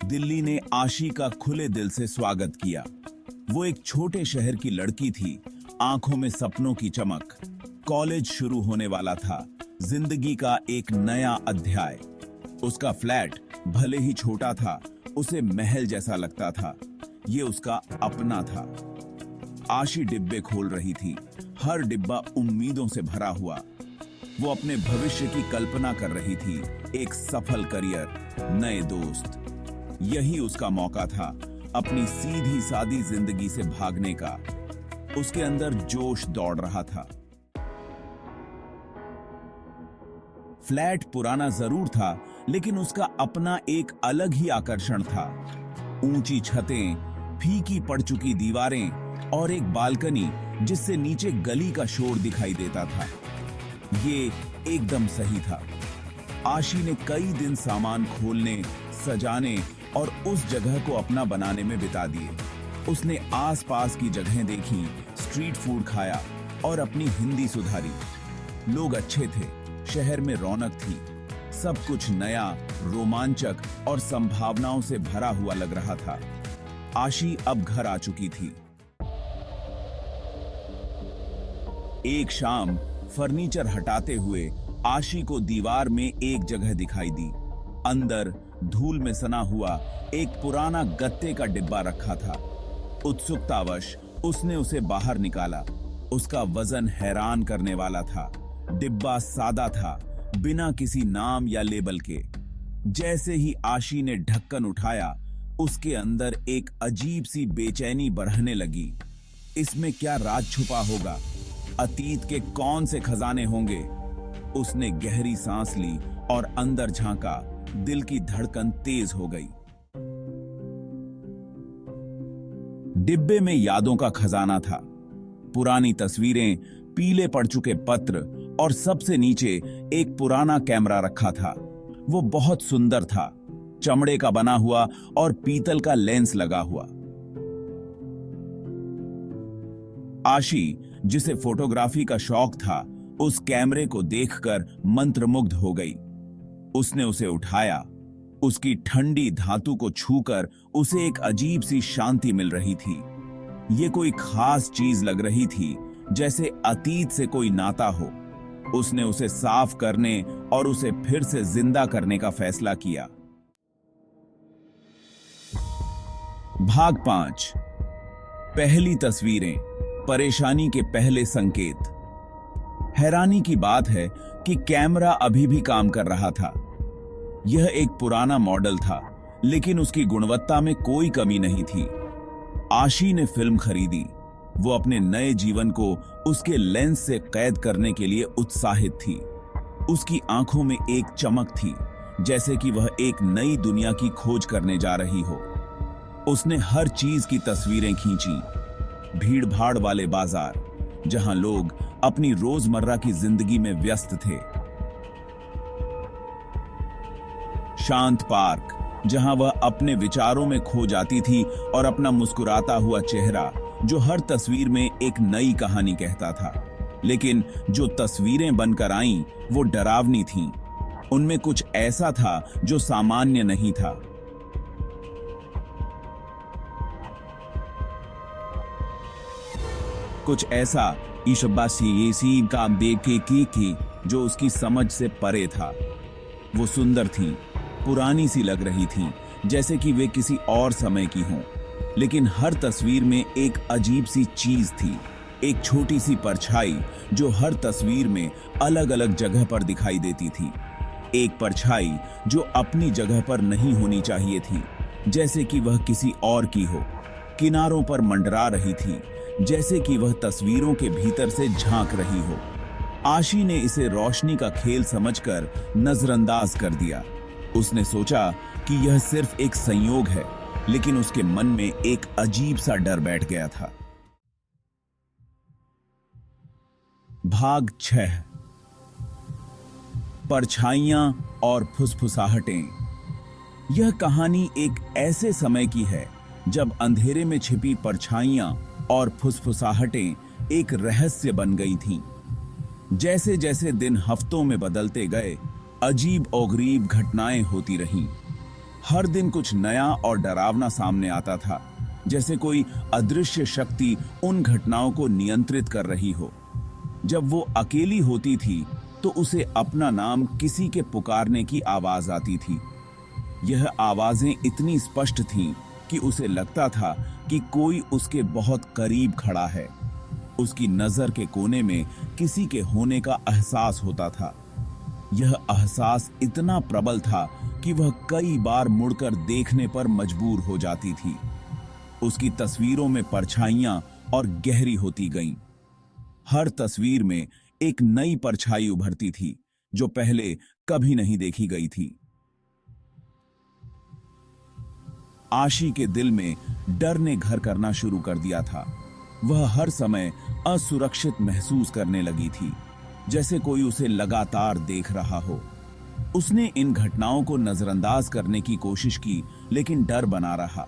दिल्ली ने आशी का खुले दिल से स्वागत किया। वो एक छोटे शहर की लड़की थी, आंखों में सपनों की चमक। कॉलेज शुरू होने वाला था, जिंदगी का एक नया अध्याय। उसका फ्लैट भले ही छोटा था, उसे महल जैसा लगता था। ये उसका अपना था। आशी डिब्बे खोल रही थी, हर डिब्बा उम्मीदों से भरा हुआ। वो अपने भविष्य की कल्पना कर रही थी, एक सफल करियर, नए दोस्त। यही उसका मौका था, अपनी सीधी सादी जिंदगी से भागने का। उसके अंदर जोश दौड़ रहा था। फ्लैट पुराना जरूर था, लेकिन उसका अपना एक अलग ही आकर्षण था। ऊंची छतें, फीकी पड़ चुकी दीवारें और एक बालकनी जिससे नीचे गली का शोर दिखाई देता था। ये एकदम सही था। आशी ने कई दिन सामान खोलने, सजाने और उस जगह को अपना बनाने में बिता दिए। उसने आसपास की जगहें देखी, स्ट्रीट फूड खाया और अपनी हिंदी सुधारी। लोग अच्छे थे, शहर में रौनक थी। सब कुछ नया, रोमांचक और संभावनाओं से भरा हुआ लग रहा था। आशी अब घर आ चुकी थी। एक शाम फर्नीचर हटाते हुए आशी को दीवार में एक जगह दिखाई दी। अंदर धूल में सना हुआ एक पुराना गत्ते का डिब्बा रखा था। उत्सुकतावश उसने उसे बाहर निकाला। उसका वजन हैरान करने वाला था। डिब्बा सादा था, बिना किसी नाम या लेबल के। जैसे ही आशी ने ढक्कन उठाया, उसके अंदर एक अजीब सी बेचैनी बढ़ने लगी। इसमें क्या राज छुपा होगा? अतीत के कौन से खजाने होंगे? उसने गहरी सांस ली और अंदर झांका। दिल की धड़कन तेज हो गई। डिब्बे में यादों का खजाना था। पुरानी तस्वीरें, पीले पड़ चुके पत्र और सबसे नीचे एक पुराना कैमरा रखा था। वो बहुत सुंदर था, चमड़े का बना हुआ और पीतल का लेंस लगा हुआ। आशी, जिसे फोटोग्राफी का शौक था, उस कैमरे को देखकर मंत्रमुग्ध हो गई। उसने उसे उठाया। उसकी ठंडी धातु को छूकर उसे एक अजीब सी शांति मिल रही थी। ये कोई खास चीज लग रही थी, जैसे अतीत से कोई नाता हो। उसने उसे साफ करने और उसे फिर से जिंदा करने का फैसला किया। भाग 5। पहली तस्वीरें, परेशानी के पहले संकेत। हैरानी की बात है कि कैमरा अभी भी काम कर रहा था। यह एक पुराना मॉडल था, लेकिन उसकी गुणवत्ता में कोई कमी नहीं थी। आशी ने फिल्म खरीदी। वो अपने नए जीवन को उसके लेंस से कैद करने के लिए उत्साहित थी। उसकी आंखों में एक चमक थी, जैसे कि वह एक नई दुनिया की खोज करने जा रही हो। उसने हर चीज की तस्वीरें खींची। भीड़ भाड़ वाले बाजार, जहां लोग अपनी रोजमर्रा की जिंदगी में व्यस्त थे। शांत पार्क, जहां वह अपने विचारों में खो जाती थी, और अपना मुस्कुराता हुआ चेहरा जो हर तस्वीर में एक नई कहानी कहता था। लेकिन जो तस्वीरें बनकर आईं, वो डरावनी थीं। उनमें कुछ ऐसा था जो सामान्य नहीं था। कुछ ऐसा ईशबासी काम देखे की जो उसकी समझ से परे था। वो सुंदर थीं, पुरानी सी लग रही थीं, जैसे कि वे किसी और समय की हों। लेकिन हर तस्वीर में एक अजीब सी चीज थी, एक छोटी सी परछाई जो हर तस्वीर में अलग अलग जगह पर दिखाई देती थी। एक परछाई जो अपनी जगह पर नहीं होनी चाहिए थी, जैसे कि वह किसी और की हो। किनारों पर मंडरा रही थी, जैसे कि वह तस्वीरों के भीतर से झांक रही हो। आशी ने इसे रोशनी का खेल समझकर नजरअंदाज कर दिया। उसने सोचा कि यह सिर्फ एक संयोग है, लेकिन उसके मन में एक अजीब सा डर बैठ गया था। भाग 6। परछाइयां और फुसफुसाहटें। यह कहानी एक ऐसे समय की है जब अंधेरे में छिपी परछाइयां और फुसफुसाहटें एक रहस्य बन गई थीं। जैसे जैसे दिन हफ्तों में बदलते गए, अजीब और गरीब घटनाएं होती रहीं। हर दिन कुछ नया और डरावना सामने आता था, जैसे कोई अदृश्य शक्ति उन घटनाओं को नियंत्रित कर रही हो। जब वो अकेली होती थी तो उसे अपना नाम किसी के पुकारने की आवाज आती थी। यह आवाजें इतनी स्पष्ट थीं कि उसे लगता था कि कोई उसके बहुत करीब खड़ा है। उसकी नजर के कोने में किसी के होने का एहसास होता था। यह एहसास इतना प्रबल था कि वह कई बार मुड़कर देखने पर मजबूर हो जाती थी। उसकी तस्वीरों में परछाइयां और गहरी होती गईं। हर तस्वीर में एक नई परछाई उभरती थी जो पहले कभी नहीं देखी गई थी। आशी के दिल में डर ने घर करना शुरू कर दिया था। वह हर समय असुरक्षित महसूस करने लगी थी, जैसे कोई उसे लगातार देख रहा हो। उसने इन घटनाओं को नजरअंदाज करने की कोशिश की, लेकिन डर बना रहा।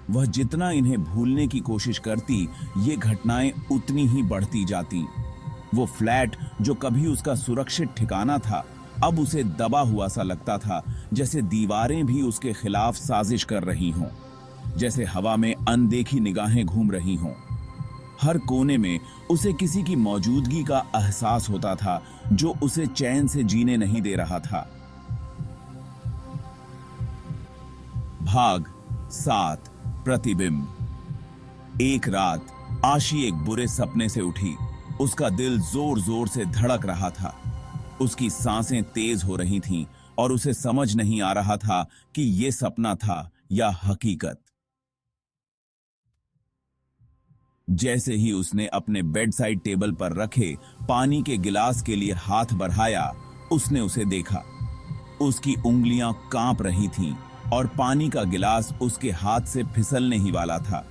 वह जितना इन्हें भूलने की कोशिश करती, ये घटनाएं उतनी ही बढ़ती जाती। वो फ्लैट जो कभी उसका सुरक्षित ठिकाना था, अब उसे दबा हुआ सा लगता था, जैसे दीवारें भी उसके खिलाफ साजिश कर रही हों, जैसे हवा में अनदेखी निगाहें घूम रही हों। हर कोने में उसे किसी की मौजूदगी का एहसास होता था जो उसे चैन से जीने नहीं दे रहा था। भाग 7 प्रतिबिंब। एक रात आशी एक बुरे सपने से उठी। उसका दिल जोर जोर से धड़क रहा था। उसकी सांसें तेज हो रही थीं और उसे समझ नहीं आ रहा था कि यह सपना था या हकीकत। जैसे ही उसने अपने बेड साइड टेबल पर रखे पानी के गिलास के लिए हाथ बढ़ाया, उसने उसे देखा। उसकी उंगलियां कांप रही थीं और पानी का गिलास उसके हाथ से फिसलने ही वाला था।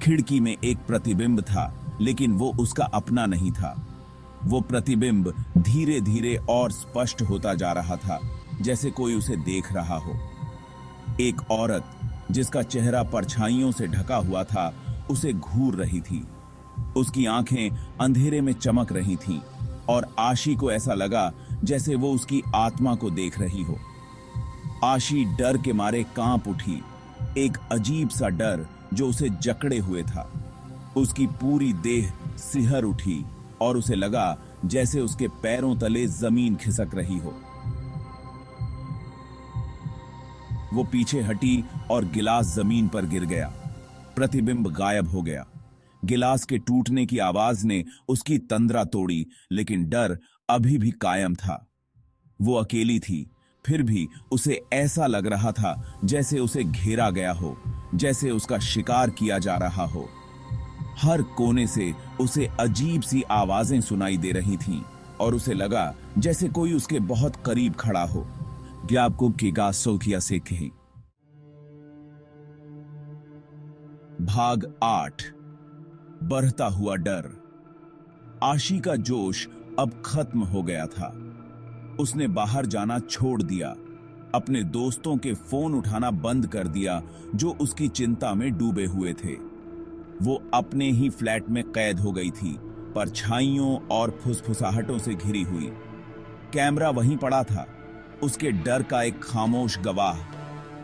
खिड़की में एक प्रतिबिंब था, लेकिन वो उसका अपना नहीं था। वो प्रतिबिंब धीरे धीरे और स्पष्ट होता जा रहा था, जैसे कोई उसे देख रहा हो। एक औरत जिसका चेहरा परछाइयों से ढका हुआ था, उसे घूर रही थी। उसकी आंखें अंधेरे में चमक रही थीं और आशी को ऐसा लगा जैसे वो उसकी आत्मा को देख रही हो। आशी डर के मारे कांप उठी, एक अजीब सा डर जो उसे जकड़े हुए था। उसकी पूरी देह सिहर उठी और उसे लगा जैसे उसके पैरों तले जमीन खिसक रही हो। वो पीछे हटी और गिलास जमीन पर गिर गया। प्रतिबिंब गायब हो गया। गिलास के टूटने की आवाज ने उसकी तंद्रा तोड़ी, लेकिन डर अभी भी कायम था। वो अकेली थी, फिर भी उसे ऐसा लग रहा था जैसे उसे घेरा गया हो, जैसे उसका शिकार किया जा रहा हो। हर कोने से उसे अजीब सी आवाजें सुनाई दे रही थीं और उसे लगा जैसे कोई उसके बहुत करीब खड़ा हो। भाग 8 बढ़ता हुआ डर। आशी का जोश अब खत्म हो गया था। उसने बाहर जाना छोड़ दिया, अपने दोस्तों के फोन उठाना बंद कर दिया जो उसकी चिंता में डूबे हुए थे। वो अपने ही फ्लैट में कैद हो गई थी, परछाइयों और फुसफुसाहटों से घिरी हुई। कैमरा वहीं पड़ा था, उसके डर का एक खामोश गवाह।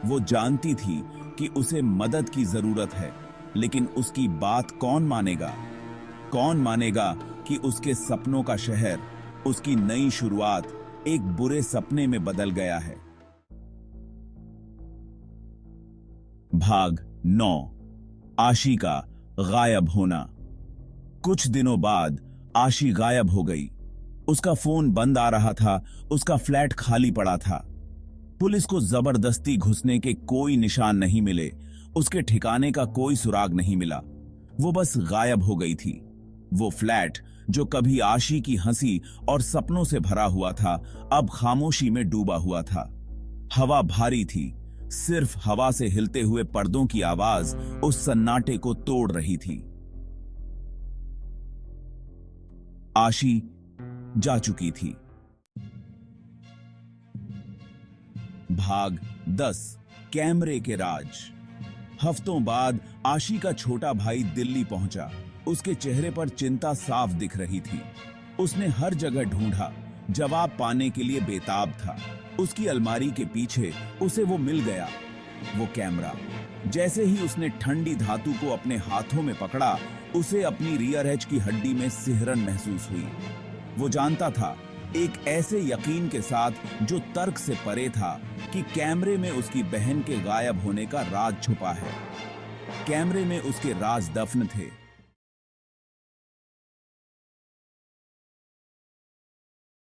वो जानती थी कि उसे मदद की जरूरत है, लेकिन उसकी बात कौन मानेगा? कौन मानेगा कि उसके सपनों का शहर, उसकी नई शुरुआत एक बुरे सपने में बदल गया है। भाग 9 आशी का गायब होना। कुछ दिनों बाद आशी गायब हो गई। उसका फोन बंद आ रहा था, उसका फ्लैट खाली पड़ा था। पुलिस को जबरदस्ती घुसने के कोई निशान नहीं मिले, उसके ठिकाने का कोई सुराग नहीं मिला। वो बस गायब हो गई थी। वो फ्लैट जो कभी आशी की हंसी और सपनों से भरा हुआ था, अब खामोशी में डूबा हुआ था। हवा भारी थी, सिर्फ हवा से हिलते हुए पर्दों की आवाज उस सन्नाटे को तोड़ रही थी। आशी जा चुकी थी। भाग 10 कैमरे के राज। हफ्तों बाद आशी का छोटा भाई दिल्ली पहुंचा। उसके चेहरे पर चिंता साफ दिख रही थी। उसने हर जगह ढूंढा, जवाब पाने के लिए बेताब था। उसकी अलमारी के पीछे उसे वो मिल गया, वो कैमरा। जैसे ही उसने ठंडी धातु को अपने हाथों में पकड़ा, उसे अपनी रियर एज की हड्डी में सिहरन महसूस हुई। वो जानता था, एक ऐसे यकीन के साथ जो तर्क से परे था, कि कैमरे में उसकी बहन के गायब होने का राज छुपा है। कैमरे में उसके राज दफन थे।